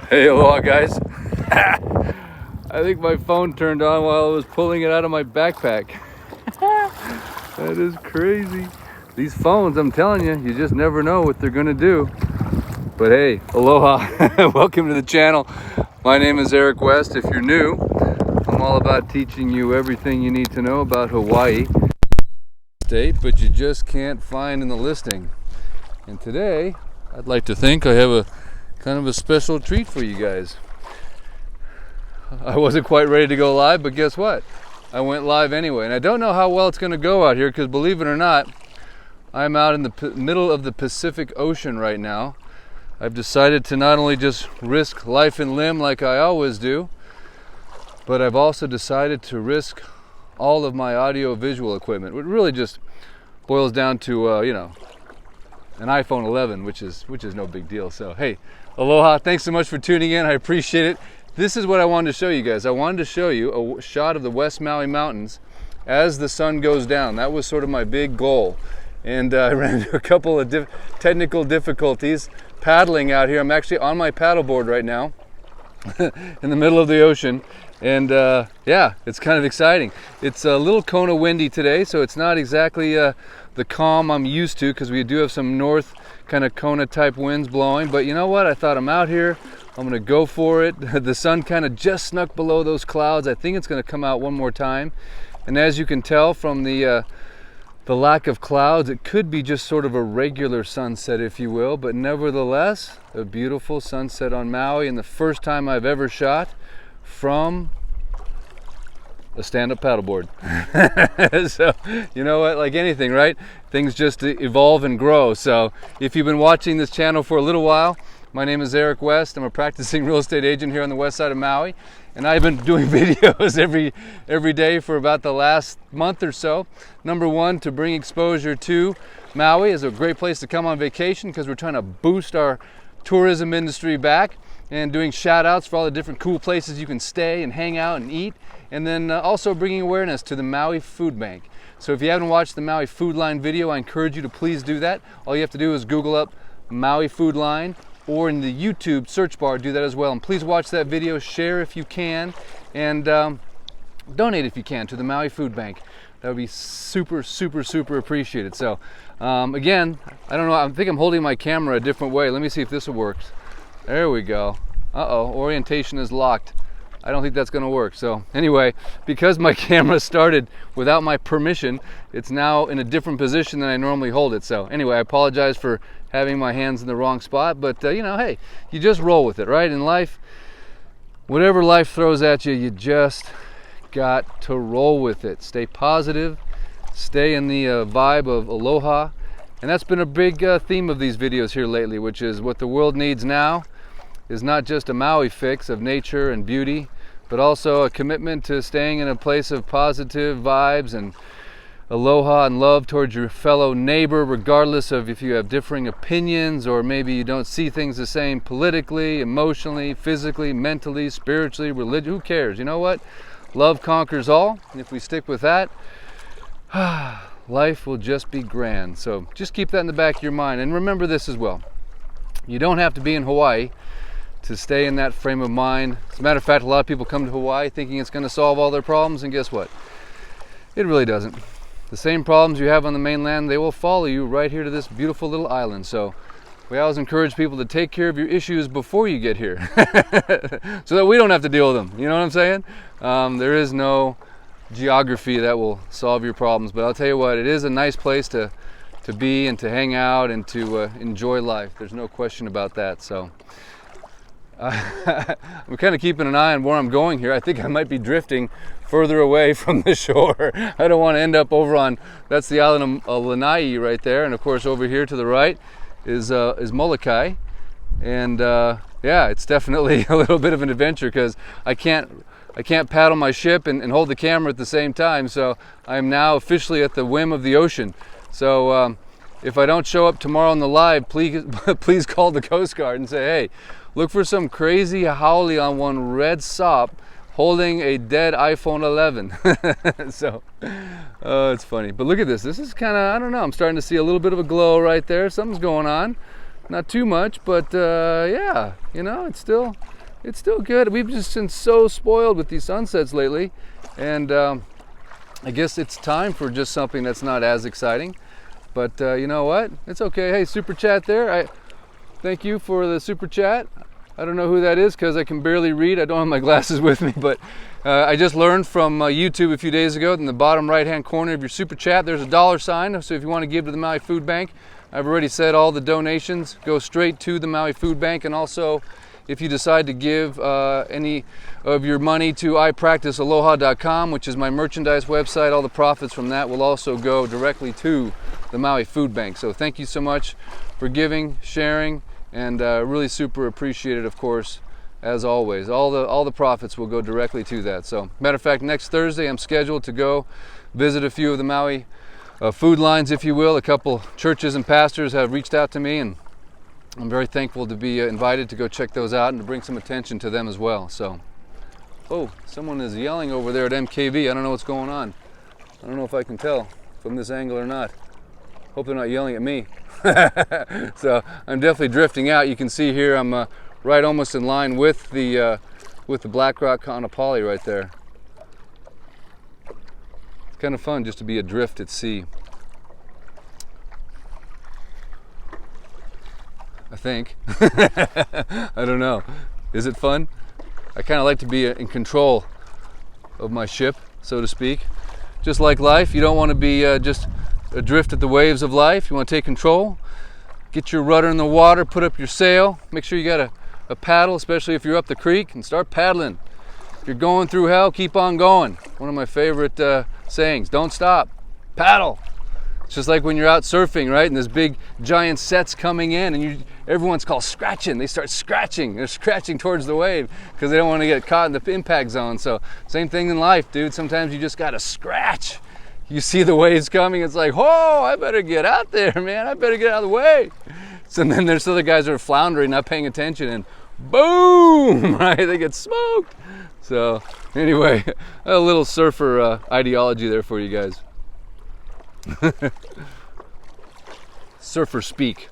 Hey, aloha guys. I think my phone turned on while I was pulling it out of my backpack. That is crazy. These phones, I'm telling you, you just never know what they're gonna do. But hey, aloha. Welcome to the channel. My name is Eric West. If you're new, I'm all about teaching you everything you need to know about Hawaii state, but you just can't find in the listing. And today, I'd like to think I have a kind of a special treat for you guys. I wasn't quite ready to go live, but guess what? I went live anyway. And I don't know how well it's going to go out here because, believe it or not, I'm out in the middle of the Pacific Ocean right now. I've decided to not only just risk life and limb like I always do, but I've also decided to risk all of my audio-visual equipment. It really just boils down to, an iPhone 11, which is no big deal. So hey, aloha, thanks so much for tuning in. I appreciate it. This is what I wanted to show you guys. I wanted to show you a shot of the West Maui Mountains as the sun goes down. That was sort of my big goal. And I ran into a couple of technical difficulties paddling out here. I'm actually on my paddleboard right now in the middle of the ocean. And yeah, it's kind of exciting. It's a little Kona windy today, so it's not exactly the calm I'm used to, because we do have some north kind of Kona type winds blowing. But you know what? I thought I'm out here. I'm gonna go for it. The sun kind of just snuck below those clouds. I think it's gonna come out one more time. And as you can tell from the lack of clouds, it could be just sort of a regular sunset, if you will. But nevertheless, a beautiful sunset on Maui, and the first time I've ever shot from a stand-up paddleboard. So you know what, like anything, right? Things just evolve and grow. So if you've been watching this channel for a little while, my name is Eric West. I'm a practicing real estate agent here on the west side of Maui, and I've been doing videos every day for about the last month or so. Number one, to bring exposure to Maui. Is a great place to come on vacation because we're trying to boost our tourism industry back, and doing shout outs for all the different cool places you can stay and hang out and eat, and then also bringing awareness to the Maui Food Bank. So if you haven't watched the Maui Food Line video, I encourage you to please do that. All you have to do is Google up Maui Food Line, or in the YouTube search bar, do that as well. And please watch that video, share if you can, and donate if you can to the Maui Food Bank. That would be super, super, super appreciated. So again, I don't know, I think I'm holding my camera a different way. Let me see if this works. There we go. Uh-oh, orientation is locked. I don't think that's gonna work. So anyway, because my camera started without my permission, it's now in a different position than I normally hold it. So anyway, I apologize for having my hands in the wrong spot, but hey, you just roll with it, right? In life, whatever life throws at you, you just got to roll with it. Stay positive, stay in the vibe of aloha. And that's been a big theme of these videos here lately, which is what the world needs now is not just a Maui fix of nature and beauty, but also a commitment to staying in a place of positive vibes and aloha and love towards your fellow neighbor, regardless of if you have differing opinions, or maybe you don't see things the same politically, emotionally, physically, mentally, spiritually, religion. Who cares? You know what? Love conquers all. And if we stick with that, life will just be grand. So just keep that in the back of your mind. And remember this as well. You don't have to be in Hawaii to stay in that frame of mind. As a matter of fact, a lot of people come to Hawaii thinking it's going to solve all their problems, and guess what? It really doesn't. The same problems you have on the mainland, they will follow you right here to this beautiful little island. So we always encourage people to take care of your issues before you get here so that we don't have to deal with them. You know what I'm saying? There is no geography that will solve your problems, but I'll tell you what, it is a nice place to be and to hang out and to enjoy life. There's no question about that. So I'm kind of keeping an eye on where I'm going here. I think I might be drifting further away from the shore. I don't want to end up over on, that's the island of Lanai right there, and of course over here to the right is Molokai. And yeah, it's definitely a little bit of an adventure because I can't paddle my ship and hold the camera at the same time. So I'm now officially at the whim of the ocean. So if I don't show up tomorrow on the live, please call the Coast Guard and say, hey, look for some crazy haole on one red sop holding a dead iPhone 11. So it's funny. But look at this. This is kind of, I don't know, I'm starting to see a little bit of a glow right there. Something's going on. Not too much, but yeah, you know, it's still It's still good. We've just been so spoiled with these sunsets lately, and I guess it's time for just something that's not as exciting. But you know what? It's okay. Hey, super chat there. Thank you for the super chat. I don't know who that is because I can barely read. I don't have my glasses with me, but I just learned from YouTube a few days ago that in the bottom right-hand corner of your super chat, there's a $sign. So if you want to give to the Maui Food Bank, I've already said all the donations go straight to the Maui Food Bank. And also, if you decide to give any of your money to ipracticealoha.com, which is my merchandise website, all the profits from that will also go directly to the Maui Food Bank. So thank you so much for giving, sharing, and really super appreciated, of course, as always. All the profits will go directly to that. So, matter of fact, next Thursday I'm scheduled to go visit a few of the Maui food lines, if you will. A couple churches and pastors have reached out to me, and I'm very thankful to be invited to go check those out and to bring some attention to them as well. So, oh, someone is yelling over there at MKV. I don't know what's going on. I don't know if I can tell from this angle or not. Hope they're not yelling at me. So I'm definitely drifting out. You can see here I'm right almost in line with the Black Rock Kaanapali right there. It's kind of fun just to be adrift at sea. I think. I don't know. Is it fun? I kind of like to be in control of my ship, so to speak. Just like life, you don't want to be just adrift at the waves of life. You want to take control. Get your rudder in the water, put up your sail. Make sure you got a paddle, especially if you're up the creek, and start paddling. If you're going through hell, keep on going. One of my favorite sayings, don't stop, paddle. It's just like when you're out surfing, right? And there's big giant sets coming in, and everyone's called scratching. They start scratching. They're scratching towards the wave because they don't want to get caught in the impact zone. So same thing in life, dude. Sometimes you just got to scratch. You see the waves coming, it's like, oh, I better get out there, man. I better get out of the way. So then there's other guys that are floundering, not paying attention, and boom, right? They get smoked. So anyway, a little surfer ideology there for you guys. Surfer speak.